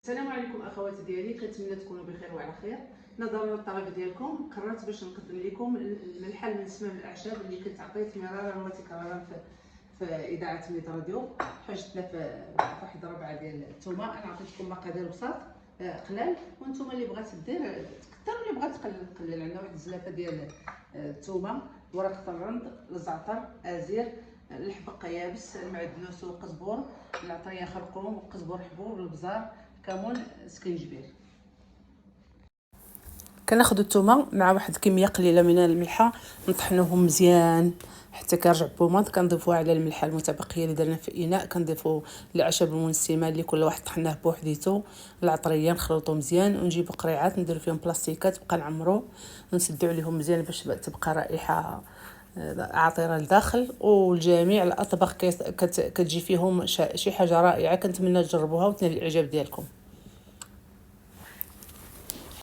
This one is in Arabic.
السلام عليكم اخواتي ديالي، كنتمنى تكونوا بخير وعلى خير. نظرا للطلب ديالكم قررت باش نقدم لكم الملحه المنسمه من الاعشاب اللي كنت عطيت مرارا وتكرارا في اذاعه ميد راديو. حاجتنا في واحد ربعه ديال الثومه. انا عطيتكم مقادير بساط قلال، وانتم اللي بغات دير تكثر، اللي بغات تقلل. عندنا واحد الزلافه ديال الثومه، ورقه الرند، الزعتر، ازير، الحبق يابس، المعدنوس والقزبور، العطريه خرقوم، قزبور حبوب، البزار، كمون، سكنجبير. كناخذ الثومه مع واحد الكميه قليله من الملحه، نطحنوهم مزيان حتى كيرجع بوماض. كنضيفوها على الملحه المتبقيه اللي درنا في اناء. كنضيفوا الاعشاب المنسمه اللي كل واحد طحناه بوحديتو، العطريه نخلطو مزيان، ونجيبو قريعات نديرو فيهم بلاستيكات بقى نعمرو، نسدو عليهم مزيان باش تبقى رائحه عطره لداخل. والجميع الاطباق كتجي فيهم شي حاجه رائعه. كنتمنى تجربوها وتنال الاعجاب ديالكم.